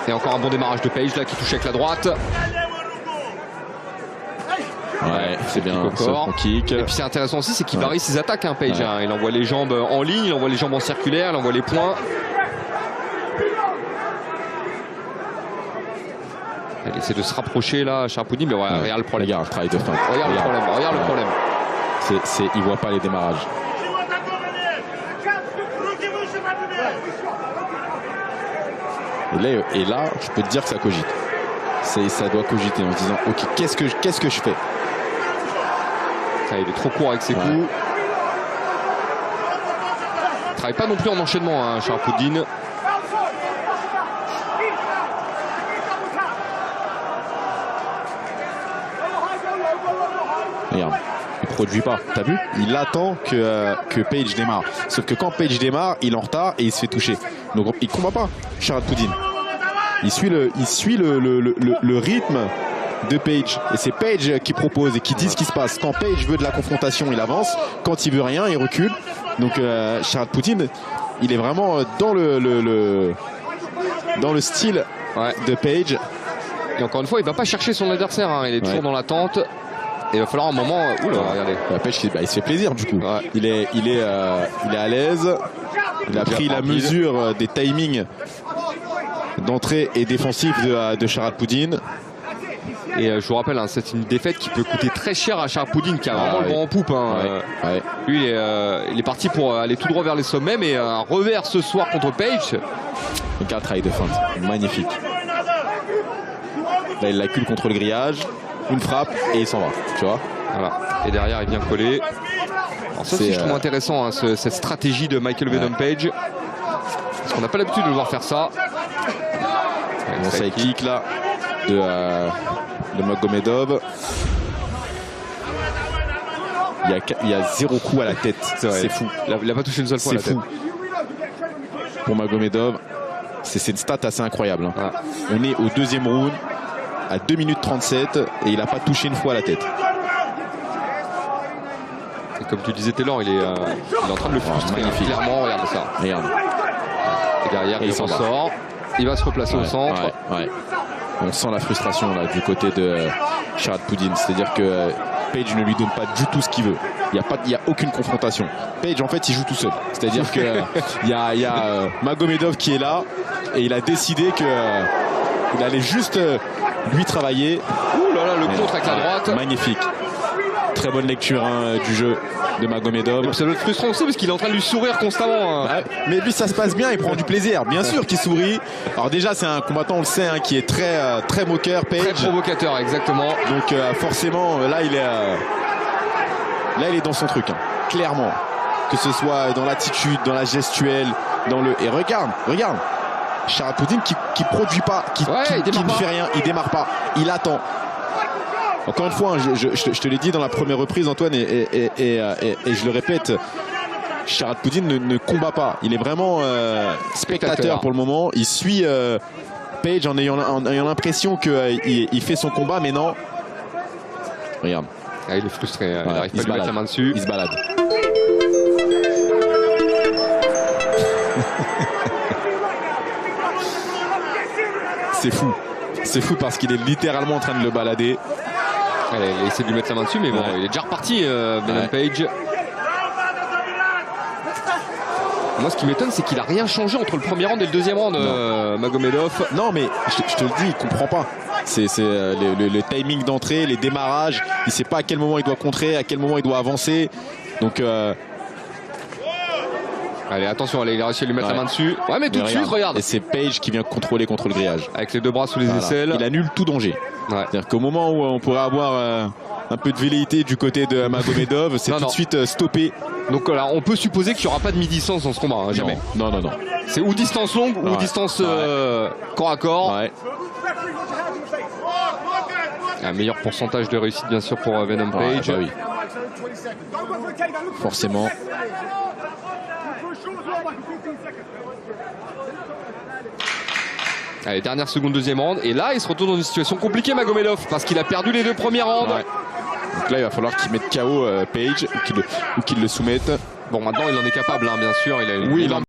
Et encore un bon démarrage de Page là qui touche avec la droite. Ouais, c'est bien. Son kick. Et puis c'est intéressant aussi, c'est qu'il varie ses attaques, hein, Page. Hein. Il envoie les jambes en ligne, il envoie les jambes en circulaire, il envoie les points. Il essaie de se rapprocher là, Sharaputdin, mais voilà, regarde le problème. Regarde le travail de fin. Regarde le problème, regarde le problème. Il voit pas les démarrages. Et là, je peux te dire que ça cogite. Ça doit cogiter en se disant, ok, qu'est-ce que je fais? Il est trop court avec ses coups. Il travaille pas non plus en enchaînement, hein, Sharaputdin. Regarde, il produit pas, t'as vu? Il attend que Page démarre. Sauf que quand Page démarre, il est en retard et il se fait toucher. Donc il combat pas, Sharaputdin. Il suit le rythme de Page. Et c'est Page qui propose et qui dit ce qui se passe. Quand Page veut de la confrontation, il avance. Quand il veut rien, il recule. Donc Sharaputdin, il est vraiment dans le style de Page. Et encore une fois, il va pas chercher son adversaire. Hein. Il est toujours dans l'attente. Et il va falloir un moment. Oula, regardez. Page, il se fait plaisir du coup. Il est à l'aise. Il a pris la mesure des timings d'entrée et défensif de Sharaputdin. Et je vous rappelle, hein, c'est une défaite qui peut coûter très cher à Sharaputdin, qui a vraiment le vent en poupe. Hein. Lui, il est parti pour aller tout droit vers les sommets, mais un revers ce soir contre Page. Donc un travail de feinte, magnifique. Là, il l'accule contre le grillage, une frappe et il s'en va, tu vois. Voilà. Et derrière, il vient coller. Alors ça aussi, je trouve intéressant, hein, cette stratégie de Michael Venom Page. Parce qu'on n'a pas l'habitude de le voir faire ça. Bon side kick là de Magomedov. Il y a 0 coup à la tête. C'est fou. Il n'a pas touché une seule fois à la tête. C'est fou. Pour Magomedov, c'est une stat assez incroyable. Hein. On est au 2e round à 2 minutes 37 et il n'a pas touché une fois à la tête. Et comme tu disais, Taylor, il est en train de le frustrer. Clairement, regarde ça. Regarde. Et derrière, il s'en sort. Il va se replacer au centre. On sent la frustration là du côté de Sharaputdin. C'est-à-dire que Page ne lui donne pas du tout ce qu'il veut. Il n'y a aucune confrontation. Page, en fait, il joue tout seul. C'est-à-dire qu'il y a Magomedov qui est là et il a décidé qu'il allait juste lui travailler. Ouh là là, le contre avec la droite. Magnifique. Très bonne lecture du jeu de Magomedov. Ça doit être frustrant aussi parce qu'il est en train de lui sourire constamment. Hein. Mais lui, ça se passe bien, il prend du plaisir. Bien sûr qu'il sourit. Alors déjà, c'est un combattant, on le sait, hein, qui est très moqueur, Page. Très provocateur, exactement. Donc forcément, là, il est dans son truc, hein, clairement. Que ce soit dans l'attitude, dans la gestuelle, Et regarde. Sharaputdin qui produit pas, qui ne fait rien, il démarre pas, il attend. Encore une fois, je te l'ai dit dans la première reprise, Antoine, et je le répète, Sharaputdin ne combat pas. Il est vraiment spectateur pour le moment. Il suit Page en ayant l'impression qu'il fait son combat, mais non. Regarde. Il est frustré. Il n'arrive pas à lui mettre la main dessus. Il se balade. C'est fou. C'est fou parce qu'il est littéralement en train de le balader. Il essaie de lui mettre la main dessus, mais bon, il est déjà reparti, Venom Page. Moi, ce qui m'étonne, c'est qu'il n'a rien changé entre le premier round et le deuxième round, Magomedov. Non, mais je te le dis, il ne comprend pas. C'est le timing d'entrée, les démarrages. Il ne sait pas à quel moment il doit contrer, à quel moment il doit avancer. Donc... Allez, attention, il a réussi à lui mettre la main dessus. Ouais, mais tout de suite, regarde. Et c'est Page qui vient contrôler contre le grillage. Avec les deux bras sous les aisselles. Il annule tout danger. C'est-à-dire qu'au moment où on pourrait avoir un peu de velléité du côté de Magomedov, c'est tout de suite stoppé. Donc là, on peut supposer qu'il n'y aura pas de mi-distance dans ce combat, hein, jamais. Non. C'est ou distance longue ou distance corps à corps. Un meilleur pourcentage de réussite, bien sûr, pour Venom Page. Oui. Forcément. Allez, dernière seconde, deuxième round. Et là, il se retrouve dans une situation compliquée, Magomedov, parce qu'il a perdu les 2 premiers rounds. Donc là, il va falloir qu'il mette KO Page ou qu'il le soumette. Bon, maintenant, il en est capable, hein, bien sûr. Il a une